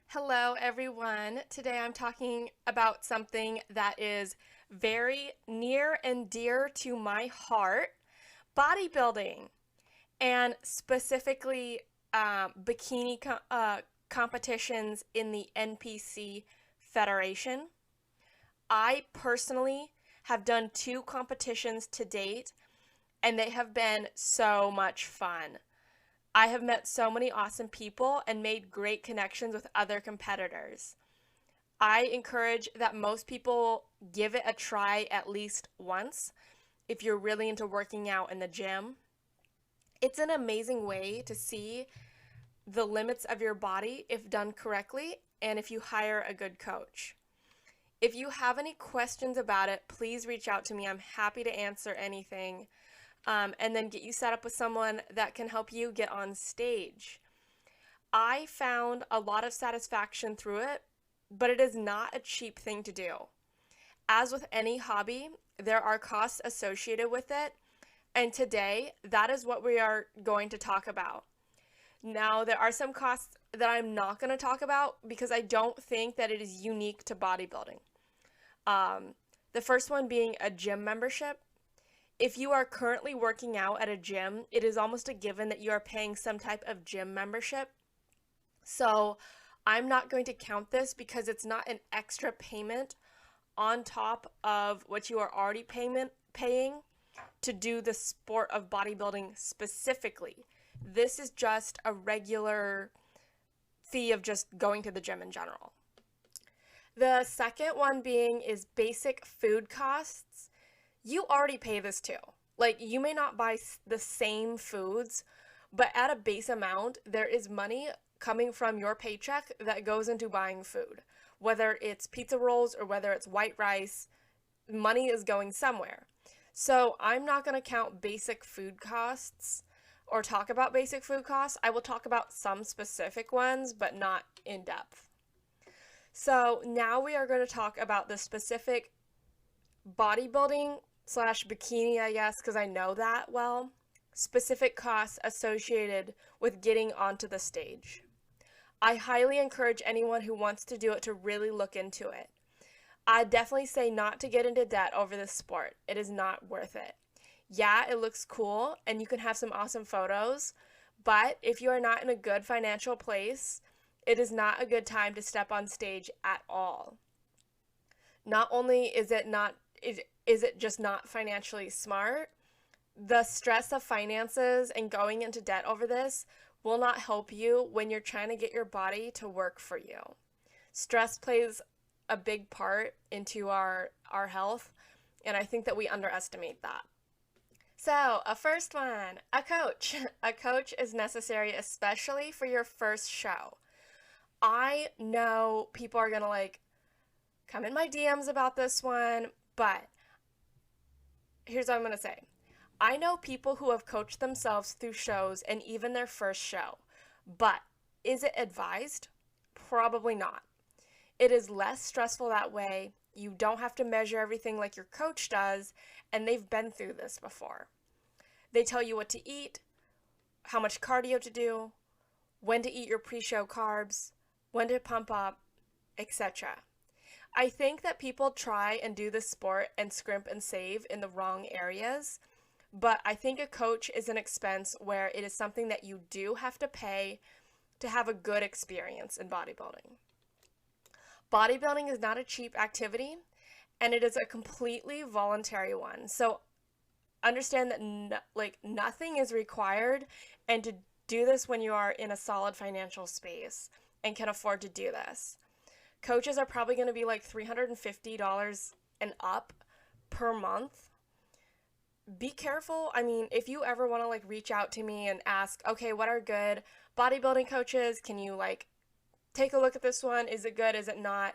Hello everyone. Today I'm talking about something that is very near and dear to my heart, bodybuilding, and specifically bikini competitions in the NPC Federation. I personally have done 2 competitions to date, and they have been so much fun. I have met so many awesome people and made great connections with other competitors. I encourage that most people give it a try at least once if you're really into working out in the gym. It's an amazing way to see the limits of your body if done correctly and if you hire a good coach. If you have any questions about it, please reach out to me. I'm happy to answer anything. And then get you set up with someone that can help you get on stage. I found a lot of satisfaction through it, but it is not a cheap thing to do. As with any hobby, there are costs associated with it, and today that is what we are going to talk about. Now, there are some costs that I'm not going to talk about because I don't think that it is unique to bodybuilding. The first one being a gym membership. If you are currently working out at a gym, it is almost a given that you are paying some type of gym membership. So I'm not going to count this because it's not an extra payment on top of what you are already paying to do the sport of bodybuilding specifically. This is just a regular fee of just going to the gym in general. The second one being is basic food costs. You already pay this too. Like, you may not buy the same foods, but at a base amount, there is money coming from your paycheck that goes into buying food. Whether it's pizza rolls or whether it's white rice, money is going somewhere. So I'm not going to count basic food costs or talk about basic food costs. I will talk about some specific ones, but not in depth. So now we are going to talk about the specific bodybuilding / bikini, I guess, because I know that well, specific costs associated with getting onto the stage. I highly encourage anyone who wants to do it to really look into it. I definitely say not to get into debt over this sport. It is not worth it. Yeah, it looks cool and you can have some awesome photos, but if you are not in a good financial place, it is not a good time to step on stage at all. Not only is it just not financially smart, the stress of finances and going into debt over this will not help you when you're trying to get your body to work for you. Stress plays a big part into our health, and I think that we underestimate that. So, a first one, a coach. A coach is necessary, especially for your first show. I know people are gonna come in my DMs about this one, but here's what I'm going to say. I know people who have coached themselves through shows and even their first show, but is it advised? Probably not. It is less stressful that way. You don't have to measure everything like your coach does, and they've been through this before. They tell you what to eat, how much cardio to do, when to eat your pre-show carbs, when to pump up, etc. I think that people try and do this sport and scrimp and save in the wrong areas, but I think a coach is an expense where it is something that you do have to pay to have a good experience in bodybuilding. Bodybuilding is not a cheap activity, and it is a completely voluntary one. So understand that nothing is required, and to do this when you are in a solid financial space and can afford to do this. Coaches are probably going to be like $350 and up per month. Be careful. I mean, if you ever want to reach out to me and ask, okay, what are good bodybuilding coaches? Can you take a look at this one? Is it good? Is it not?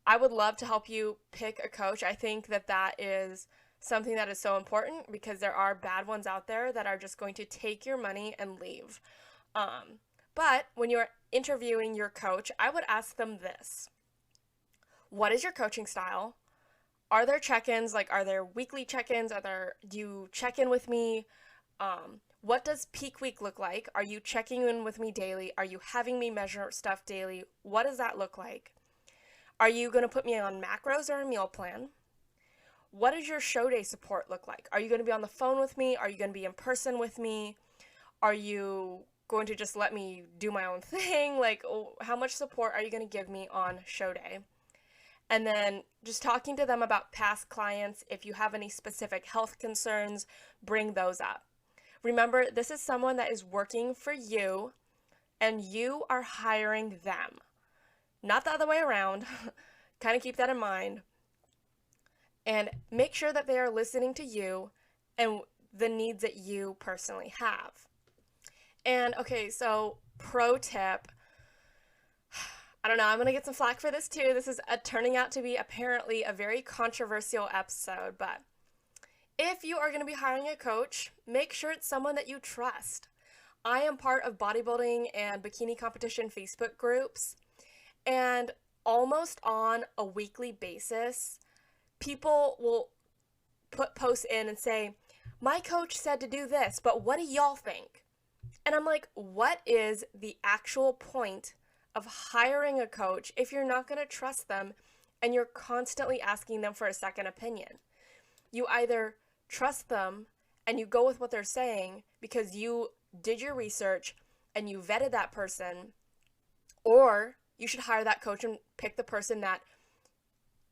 I would love to help you pick a coach. I think that that is something that is so important because there are bad ones out there that are just going to take your money and leave. But when you're interviewing your coach, I would ask them this. What is your coaching style? are there check-ins? Like, are there weekly check-ins? Do you check in with me? What does peak week look like? Are you checking in with me daily? Are you having me measure stuff daily? What does that look like? Are you going to put me on macros or a meal plan? What does your show day support look like? Are you going to be on the phone with me? Are you going to be in person with me? Are you going to just let me do my own thing? Like, how much support are you going to give me on show day? And then just talking to them about past clients. If you have any specific health concerns, bring those up. Remember, this is someone that is working for you and you are hiring them, not the other way around. Kind of keep that in mind. And make sure that they are listening to you and the needs that you personally have. And okay, so pro tip, I don't know, I'm going to get some flack for this too. This is turning out to be apparently a very controversial episode, but if you are going to be hiring a coach, make sure it's someone that you trust. I am part of bodybuilding and bikini competition Facebook groups, and almost on a weekly basis, people will put posts in and say, my coach said to do this, but what do y'all think? And I'm like, what is the actual point of hiring a coach if you're not going to trust them and you're constantly asking them for a second opinion? You either trust them and you go with what they're saying because you did your research and you vetted that person, or you should hire that coach and pick the person that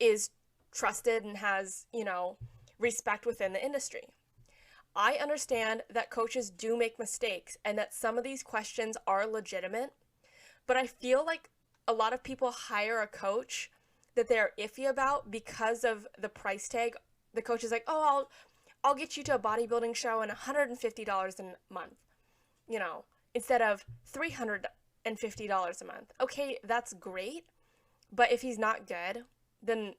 is trusted and has, respect within the industry. I understand that coaches do make mistakes and that some of these questions are legitimate, but I feel like a lot of people hire a coach that they're iffy about because of the price tag. The coach is like, oh, I'll get you to a bodybuilding show and $150 a month, instead of $350 a month. Okay, that's great, but if he's not good, then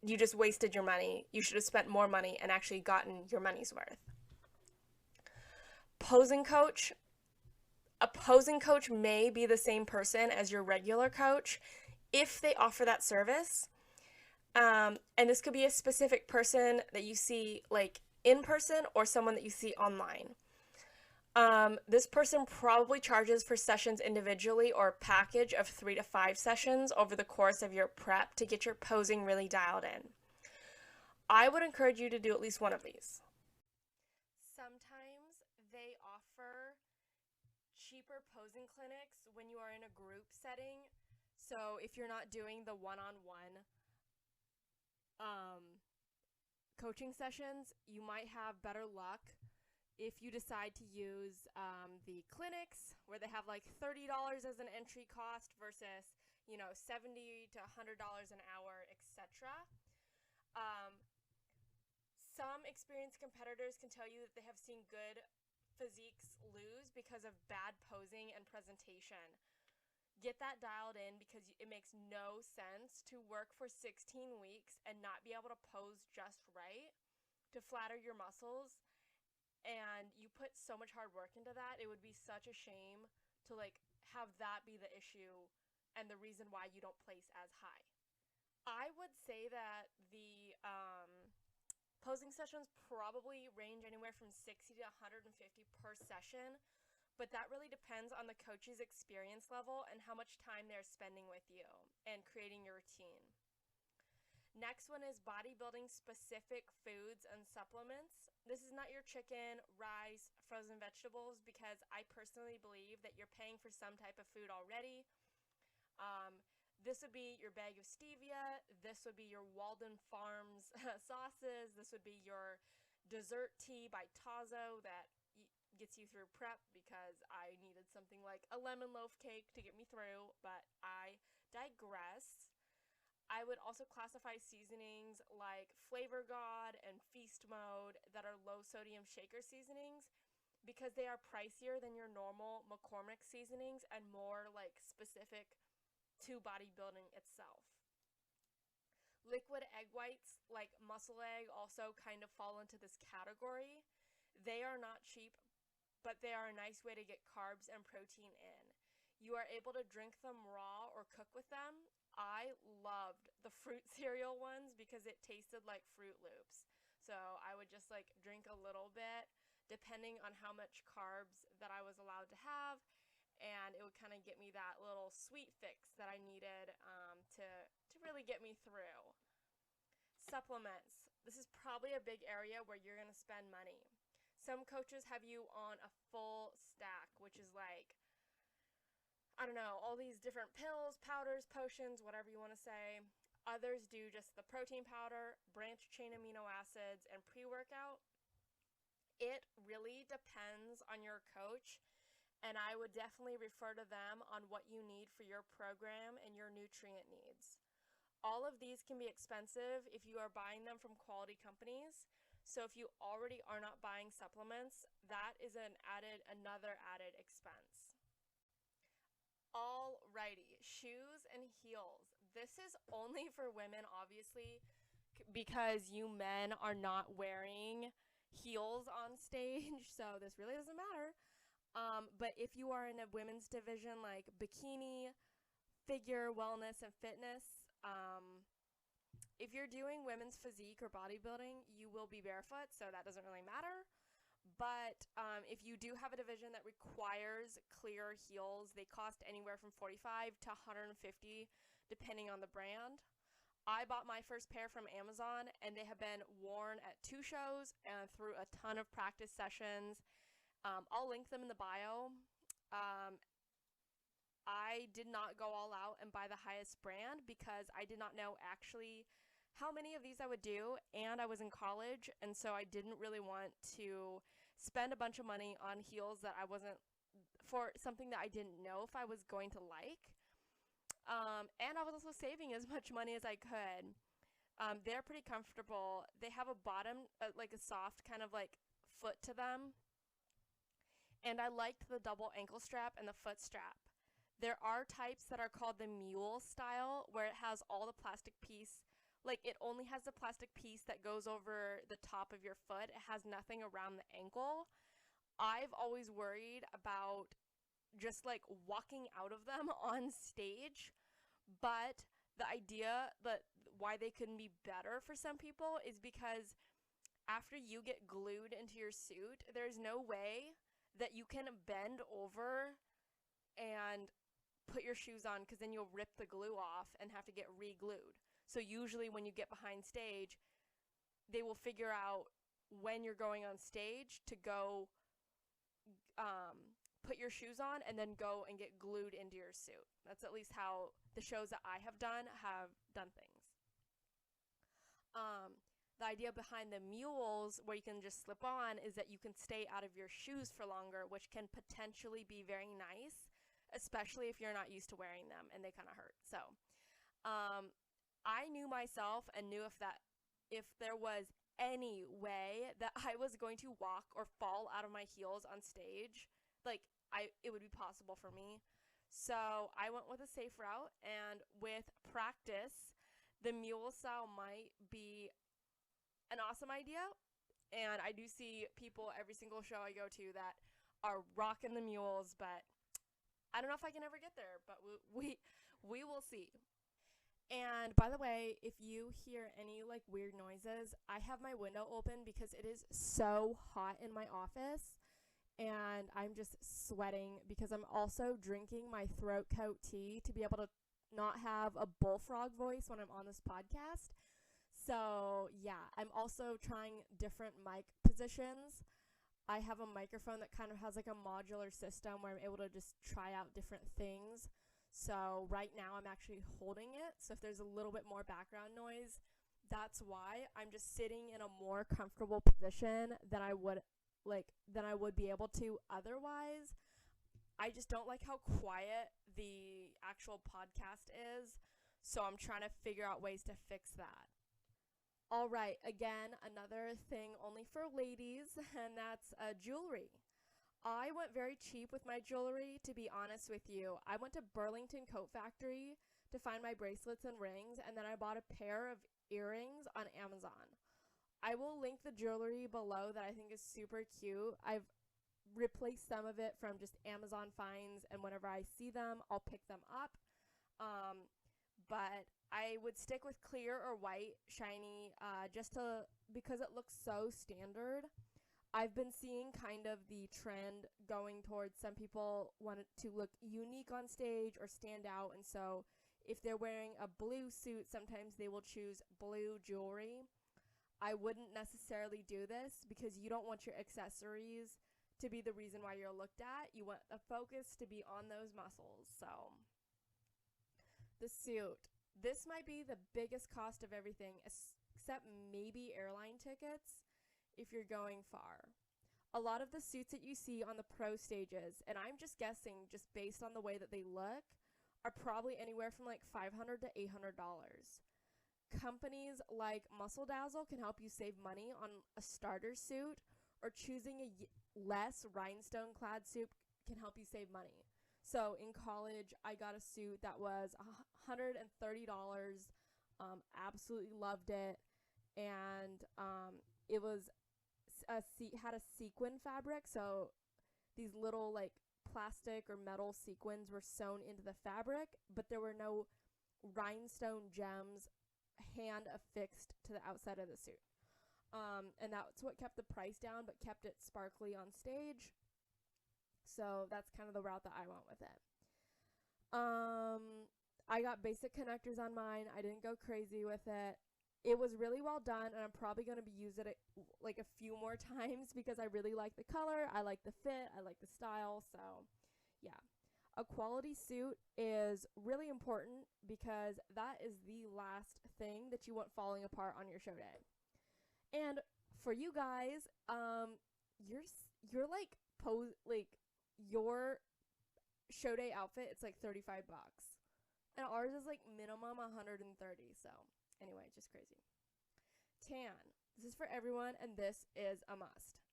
you just wasted your money. You should have spent more money and actually gotten your money's worth. A posing coach may be the same person as your regular coach if they offer that service. And this could be a specific person that you see like in person or someone that you see online. This person probably charges for sessions individually or a package of 3 to 5 sessions over the course of your prep to get your posing really dialed in. I would encourage you to do at least one of these. Sometimes they offer cheaper posing clinics when you are in a group setting. So if you're not doing the one-on-one coaching sessions, you might have better luck if you decide to use the clinics where they have like $30 as an entry cost versus, $70 to $100 an hour, etc. Some experienced competitors can tell you that they have seen good physiques lose because of bad posing and presentation. Get that dialed in because it makes no sense to work for 16 weeks and not be able to pose just right to flatter your muscles. And you put so much hard work into that, it would be such a shame to have that be the issue and the reason why you don't place as high. I would say that the posing sessions probably range anywhere from $60 to $150 per session, but that really depends on the coach's experience level and how much time they're spending with you and creating your routine. Next one is bodybuilding specific foods and supplements. This is not your chicken, rice, frozen vegetables, because I personally believe that you're paying for some type of food already. This would be your bag of stevia. This would be your Walden Farms sauces. This would be your dessert tea by Tazo that gets you through prep, because I needed something like a lemon loaf cake to get me through, but I digress. I would also classify seasonings like Flavor God and Feast Mode that are low sodium shaker seasonings because they are pricier than your normal McCormick seasonings and more specific to bodybuilding itself. Liquid egg whites like Muscle Egg also kind of fall into this category. They are not cheap, but they are a nice way to get carbs and protein in. You are able to drink them raw or cook with them. I loved the fruit cereal ones because it tasted like Fruit Loops. So I would just like drink a little bit depending on how much carbs that I was allowed to have, and it would kind of get me that little sweet fix that I needed to really get me through. Supplements. This is probably a big area where you're going to spend money. Some coaches have you on a full stack, which is like, I don't know, all these different pills, powders, potions, whatever you want to say. Others do just the protein powder, branched chain amino acids, and pre-workout. It really depends on your coach, and I would definitely refer to them on what you need for your program and your nutrient needs. All of these can be expensive if you are buying them from quality companies. So if you already are not buying supplements, that is another added expense. Alrighty, shoes and heels. This is only for women, obviously, because you men are not wearing heels on stage, so this really doesn't matter. But if you are in a women's division like bikini, figure, wellness, and fitness, if you're doing women's physique or bodybuilding, you will be barefoot, so that doesn't really matter. But if you do have a division that requires clear heels, they cost anywhere from $45 to $150, depending on the brand. I bought my first pair from Amazon, and they have been worn at 2 shows and through a ton of practice sessions. I'll link them in the bio. I did not go all out and buy the highest brand because I did not know actually how many of these I would do, and I was in college, and so I didn't really want to spend a bunch of money on heels that I wasn't, for something that I didn't know if I was going to like. And I was also saving as much money as I could. They're pretty comfortable. They have a bottom, like a soft kind of like foot to them, and I liked the double ankle strap and the foot strap. There are types that are called the mule style, where it has all the plastic piece, like it only has the plastic piece that goes over the top of your foot. It has nothing around the ankle. I've always worried about just like walking out of them on stage, but the idea that why they couldn't be better for some people is because after you get glued into your suit, there's no way that you can bend over and put your shoes on, because then you'll rip the glue off and have to get re-glued. So usually when you get behind stage, they will figure out when you're going on stage to go put your shoes on and then go and get glued into your suit. That's at least how the shows that I have done things. The idea behind the mules, where you can just slip on, is that you can stay out of your shoes for longer, which can potentially be very nice, especially if you're not used to wearing them and they kind of hurt. So I knew myself and knew if there was any way that I was going to walk or fall out of my heels on stage, like it would be possible for me. So I went with a safe route, and with practice, the mule style might be an awesome idea. And I do see people every single show I go to that are rocking the mules, but I don't know if I can ever get there, but we will see. And by the way, if you hear any like weird noises, I have my window open because it is so hot in my office, and I'm just sweating because I'm also drinking my throat coat tea to be able to not have a bullfrog voice when I'm on this podcast. So yeah, I'm also trying different mic positions. I have a microphone that kind of has like a modular system where I'm able to just try out different things. So right now I'm actually holding it. So if there's a little bit more background noise, that's why. I'm just sitting in a more comfortable position than I would be able to otherwise. I just don't like how quiet the actual podcast is. So I'm trying to figure out ways to fix that. All right, again, another thing only for ladies, and that's jewelry. I went very cheap with my jewelry, to be honest with you. I went to Burlington Coat Factory to find my bracelets and rings, and then I bought a pair of earrings on Amazon. I will link the jewelry below that I think is super cute. replace some of it from just Amazon finds, and whenever I see them, I'll pick them up. But I would stick with clear or white, shiny, because it looks so standard. I've been seeing kind of the trend going towards some people want it to look unique on stage or stand out, and so if they're wearing a blue suit, sometimes they will choose blue jewelry. I wouldn't necessarily do this because you don't want your accessories to be the reason why you're looked at. You want the focus to be on those muscles. So the suit. This might be the biggest cost of everything, except maybe airline tickets if you're going far. A lot of the suits that you see on the pro stages, and I'm just guessing just based on the way that they look, are probably anywhere from like $500 to $800. Companies like Muscle Dazzle can help you save money on a starter suit, or choosing a less rhinestone clad suit can help you save money. So in college, I got a suit that was $130. Absolutely loved it, and it was had a sequin fabric, so these little like plastic or metal sequins were sewn into the fabric, but there were no rhinestone gems hand affixed to the outside of the suit. And that's what kept the price down, but kept it sparkly on stage. So that's kind of the route that I went with it. I got basic connectors on mine. I didn't go crazy with it. It was really well done, and I'm probably going to be using it like a few more times because I really like the color, I like the fit, I like the style. So yeah, a quality suit is really important because that is the last thing that you want falling apart on your show day. And for you guys, you're like your show day outfit, it's like $35, and ours is like minimum 130. So anyway, just crazy. Tan. This is for everyone, and this is a must.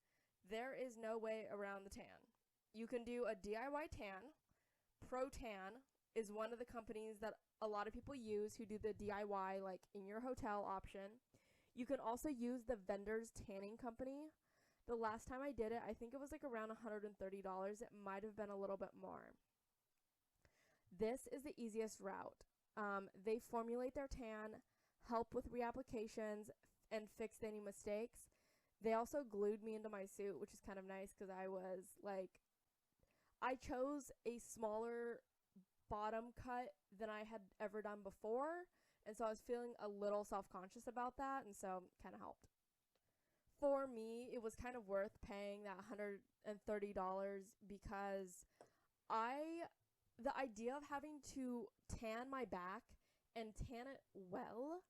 There is no way around the tan. You can do a DIY tan. Pro Tan is one of the companies that a lot of people use who do the DIY like in your hotel option. You can also use the vendor's tanning company. The last time I did it, I think it was like around $130. It might have been a little bit more. This is the easiest route. They formulate their tan, help with reapplications, and fix any mistakes. They also glued me into my suit, which is kind of nice because I chose a smaller bottom cut than I had ever done before, and so I was feeling a little self-conscious about that, and so it kind of helped. For me, it was kind of worth paying that $130 because the idea of having to tan my back and tan it well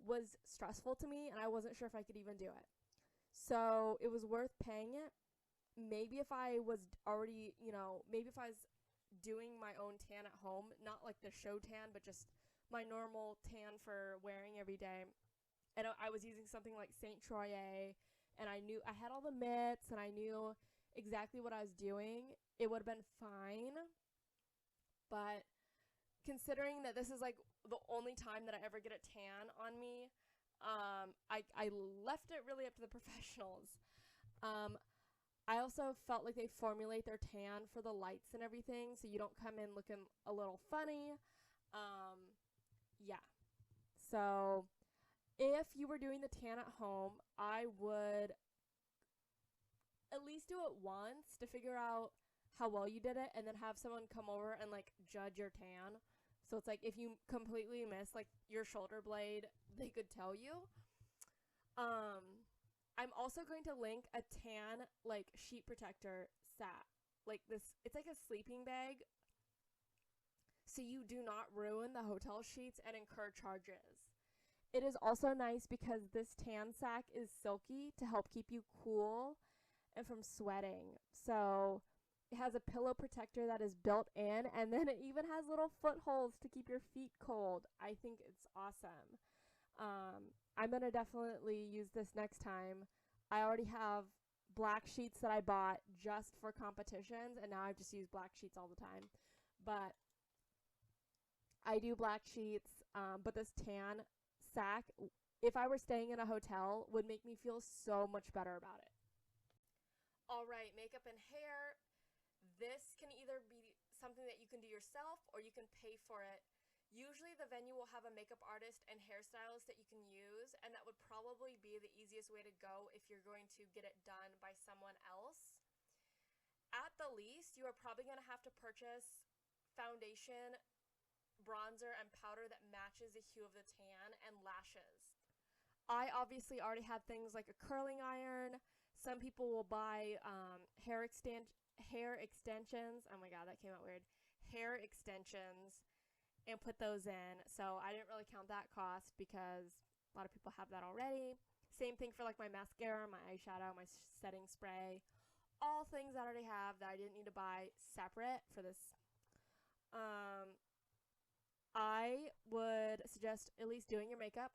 was stressful to me, and I wasn't sure if I could even do it. So it was worth paying it. Maybe if I was already, maybe if I was doing my own tan at home, not like the show tan, but just my normal tan for wearing every day, and I was using something like Saint Troyer, and I knew I had all the mitts, and I knew exactly what I was doing, it would have been fine. But considering that this is like the only time that I ever get a tan on me, I left it really up to the professionals. I also felt like they formulate their tan for the lights and everything, so you don't come in looking a little funny. Yeah. So if you were doing the tan at home, I would at least do it once to figure out how well you did it, and then have someone come over and like judge your tan. So it's like if you completely miss like your shoulder blade, they could tell you. I'm also going to link a tan like sheet protector set. Like this, it's like a sleeping bag, so you do not ruin the hotel sheets and incur charges. It is also nice because this tan sack is silky to help keep you cool and from sweating. So it has a pillow protector that is built in, and then it even has little footholds to keep your feet cold. I think it's awesome. I'm going to definitely use this next time. I already have black sheets that I bought just for competitions, and now I just use black sheets all the time. But I do black sheets, but this tan sack, if I were staying in a hotel, would make me feel so much better about it. All right, makeup and hair. This can either be something that you can do yourself or you can pay for it. Usually the venue will have a makeup artist and hairstylist that you can use, and that would probably be the easiest way to go if you're going to get it done by someone else. At the least, you are probably going to have to purchase foundation, bronzer, and powder that matches the hue of the tan, and lashes. I obviously already have things like a curling iron. Some people will buy hair extensions. Oh my god, that came out weird. Hair extensions and put those in. So I didn't really count that cost because a lot of people have that already. Same thing for like my mascara, my eyeshadow, my setting spray. All things I already have that I didn't need to buy separate for this. I would suggest at least doing your makeup.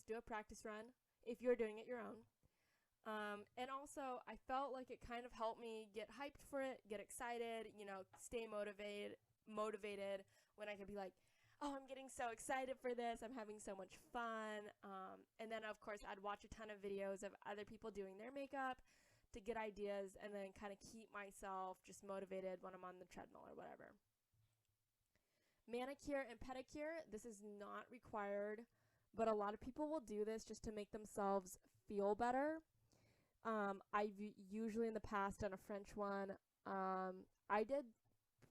Do a practice run if you're doing it your own. And also, I felt like it kind of helped me get hyped for it, get excited, stay motivated when I could be like, oh, I'm getting so excited for this. I'm having so much fun. And then, of course, I'd watch a ton of videos of other people doing their makeup to get ideas and then kind of keep myself just motivated when I'm on the treadmill or whatever. Manicure and pedicure, this is not required, but a lot of people will do this just to make themselves feel better. I've usually in the past done a French one. I did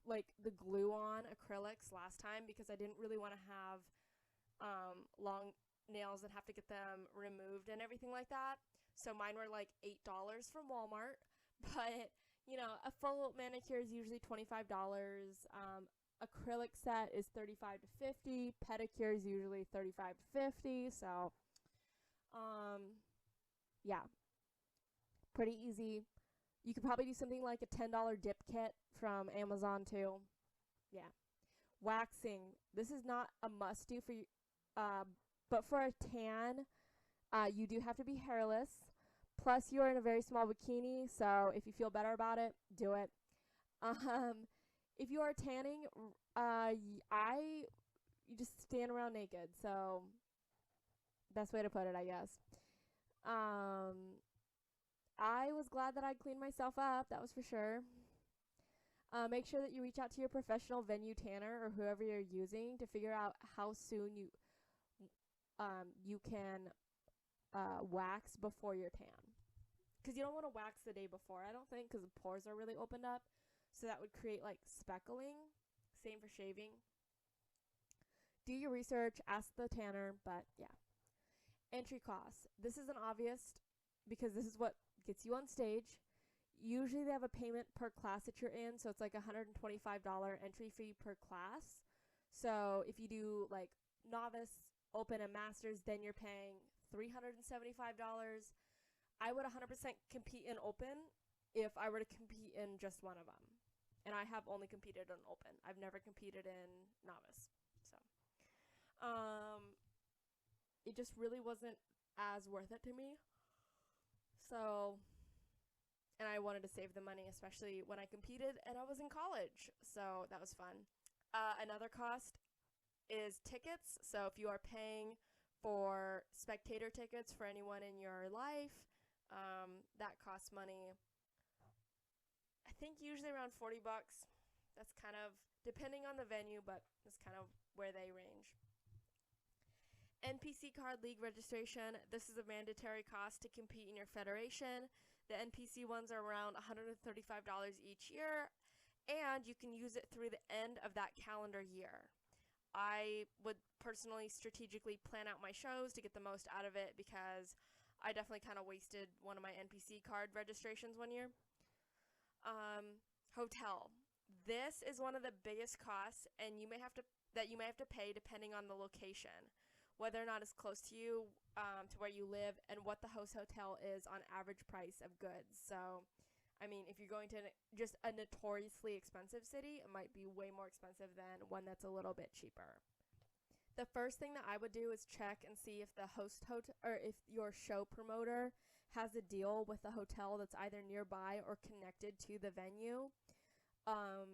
like the glue on acrylics last time because I didn't really want to have long nails and have to get them removed and everything like that. So mine were like $8 from Walmart, but a full manicure is usually $25. Acrylic set is $35 to $50. Pedicure is usually $35 to $50. So, yeah, pretty easy. You could probably do something like a $10 dip kit from Amazon too. Yeah. Waxing. This is not a must do for you, but for a tan, you do have to be hairless. Plus, you're in a very small bikini, so if you feel better about it, do it. If you are tanning, you just stand around naked. So, best way to put it, I guess. I was glad that I cleaned myself up. That was for sure. Make sure that you reach out to your professional venue tanner or whoever you're using to figure out how soon you can wax before your tan. Because you don't want to wax the day before, I don't think, because the pores are really opened up. So that would create like speckling. Same for shaving. Do your research, ask the tanner, but yeah. Entry costs. This isn't obvious because this is what gets you on stage. Usually they have a payment per class that you're in, so it's like $125 entry fee per class. So if you do like novice, open, and masters, then you're paying $375. I would 100% compete in open if I were to compete in just one of them. And I have only competed in open. I've never competed in novice. So, it just really wasn't as worth it to me. So, and I wanted to save the money, especially when I competed and I was in college. So that was fun. Another cost is tickets. So if you are paying for spectator tickets for anyone in your life, that costs money. I think usually around $40. That's kind of depending on the venue, but that's kind of where they range. NPC card league registration. This is a mandatory cost to compete in your federation. The NPC ones are around $135 each year, and you can use it through the end of that calendar year. I would personally strategically plan out my shows to get the most out of it because I definitely kind of wasted one of my NPC card registrations one year. Hotel. This is one of the biggest costs, and you may have to pay depending on the location, whether or not it's close to you, to where you live, and what the host hotel is on average price of goods. So, I mean, if you're going to just a notoriously expensive city, it might be way more expensive than one that's a little bit cheaper. The first thing that I would do is check and see if the host hotel or if your show promoter has a deal with the hotel that's either nearby or connected to the venue,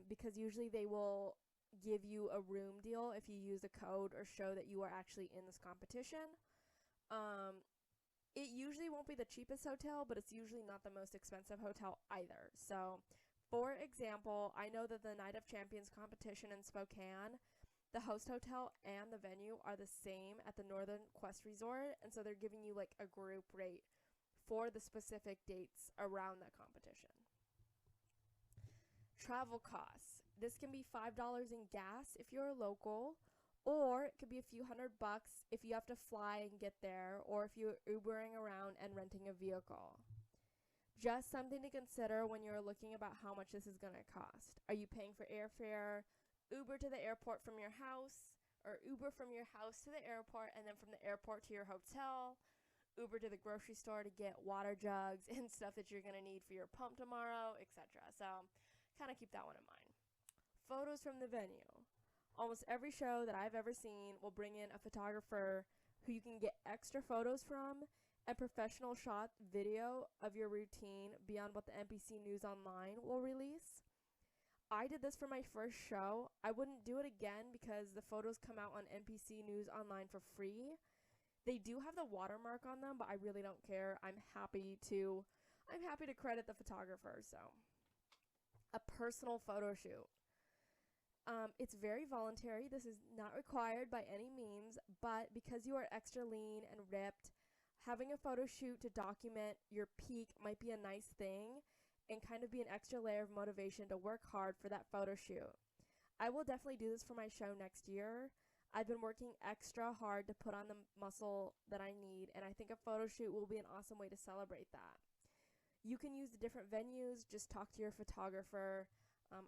because usually they will give you a room deal if you use a code or show that you are actually in this competition. It usually won't be the cheapest hotel, but it's usually not the most expensive hotel either. So, for example, I know that the Night of Champions competition in Spokane, the host hotel and the venue are the same at the Northern Quest Resort, and so they're giving you like a group rate for the specific dates around that competition. Travel costs. This can be $5 in gas if you're a local, or it could be a few $100 if you have to fly and get there, or if you're Ubering around and renting a vehicle. Just something to consider when you're looking about how much this is going to cost. Are you paying for airfare, Uber to the airport from your house, or Uber from your house to the airport and then from the airport to your hotel, Uber to the grocery store to get water jugs and stuff that you're going to need for your pump tomorrow, etc. So kind of keep that one in mind. Photos from the venue. Almost every show that I've ever seen will bring in a photographer who you can get extra photos from and professional shot video of your routine beyond what the NPC News Online will release. I did this for my first show. I wouldn't do it again because the photos come out on NPC News Online for free. They do have the watermark on them, but I really don't care. I'm happy to credit the photographer. So, a personal photo shoot. It's very voluntary. This is not required by any means, but because you are extra lean and ripped, having a photo shoot to document your peak might be a nice thing and kind of be an extra layer of motivation to work hard for that photo shoot. I will definitely do this for my show next year. I've been working extra hard to put on the muscle that I need, and I think a photo shoot will be an awesome way to celebrate that. You can use the different venues, just talk to your photographer.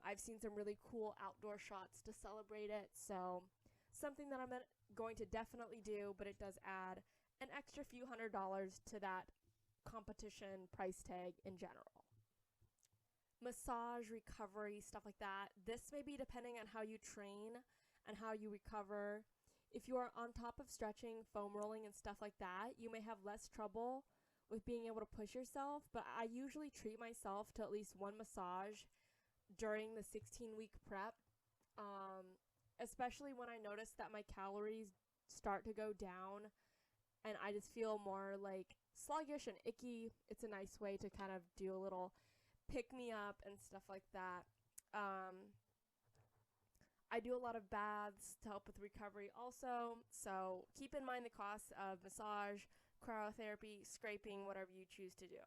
I've seen some really cool outdoor shots to celebrate it, so something that I'm going to definitely do, but it does add an extra few $100s to that competition price tag in general. Massage, recovery, stuff like that. This may be depending on how you train and how you recover. If you are on top of stretching, foam rolling, and stuff like that, you may have less trouble with being able to push yourself, but I usually treat myself to at least one massage during the 16-week prep, especially when I notice that my calories start to go down and I just feel more like sluggish and icky. It's a nice way to kind of do a little pick me up and stuff like that. I do a lot of baths to help with recovery also, so keep in mind the costs of massage, cryotherapy, scraping, whatever you choose to do.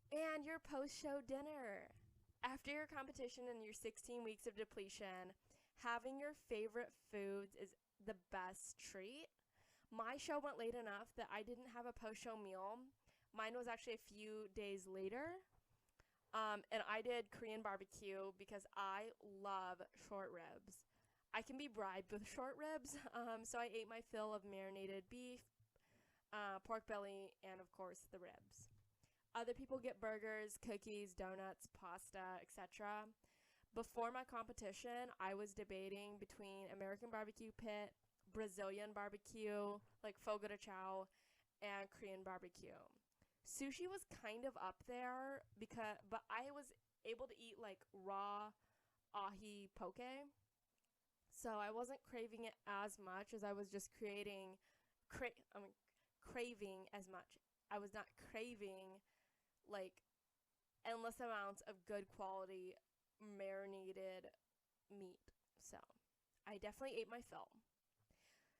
And your post-show dinner. After your competition and your 16 weeks of depletion, having your favorite foods is the best treat. My show went late enough that I didn't have a post-show meal. Mine was actually a few days later. And I did Korean barbecue because I love short ribs. I can be bribed with short ribs, so I ate my fill of marinated beef, pork belly, and of course the ribs. Other people get burgers, cookies, donuts, pasta, etc. Before my competition, I was debating between American barbecue pit, Brazilian barbecue, like fogo de chao, and Korean barbecue. Sushi was kind of up there but I was able to eat like raw ahi poke. So I wasn't craving it as much as I was just craving as much. I was not craving like endless amounts of good quality marinated meat. So I definitely ate my fill.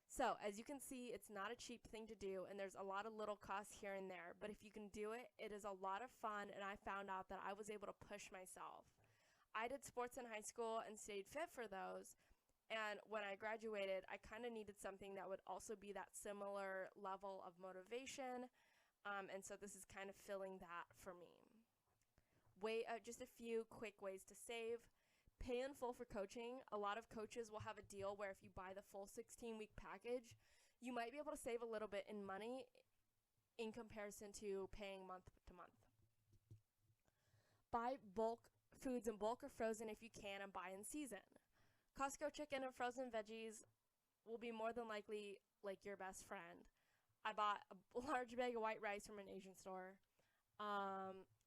So as you can see, it's not a cheap thing to do, and there's a lot of little costs here and there, but if you can do it, it is a lot of fun, and I found out that I was able to push myself. I did sports in high school and stayed fit for those, and when I graduated, I kind of needed something that would also be that similar level of motivation, and so this is kind of filling that for me. Just a few quick ways to save. Pay in full for coaching. A lot of coaches will have a deal where if you buy the full 16-week package, you might be able to save a little bit in money in comparison to paying month to month. Buy bulk foods in bulk or frozen if you can, and buy in season. Costco chicken and frozen veggies will be more than likely like your best friend. I bought a large bag of white rice from an Asian store.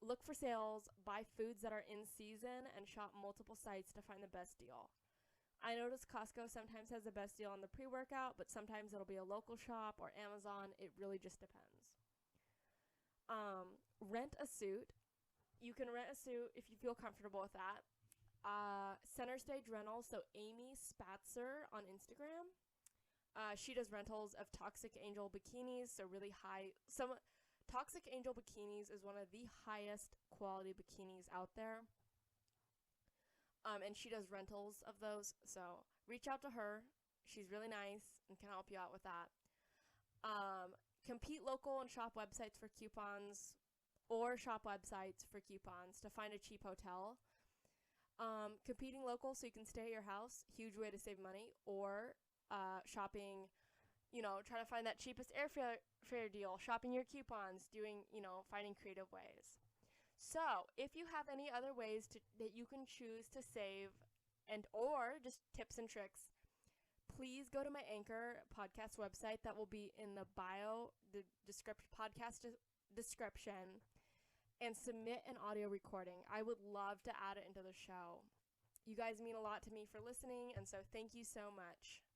Look for sales, buy foods that are in season, and shop multiple sites to find the best deal. I notice Costco sometimes has the best deal on the pre-workout, but sometimes it'll be a local shop or Amazon. It really just depends. Rent a suit. You can rent a suit if you feel comfortable with that. Center Stage Rentals, so Amy Spatzer on Instagram. She does rentals of Toxic Angel bikinis, so really high. Toxic Angel bikinis is one of the highest quality bikinis out there. And she does rentals of those, so reach out to her. She's really nice and can help you out with that. Compete local and shop websites for coupons, or shop websites for coupons to find a cheap hotel. Competing local so you can stay at your house, huge way to save money, or shopping, try to find that cheapest airfare deal, shopping your coupons, doing, finding creative ways. So if you have any other ways that you can choose to save and or just tips and tricks, please go to my Anchor podcast website that will be in the bio, the podcast description, and submit an audio recording. I would love to add it into the show. You guys mean a lot to me for listening, and so thank you so much.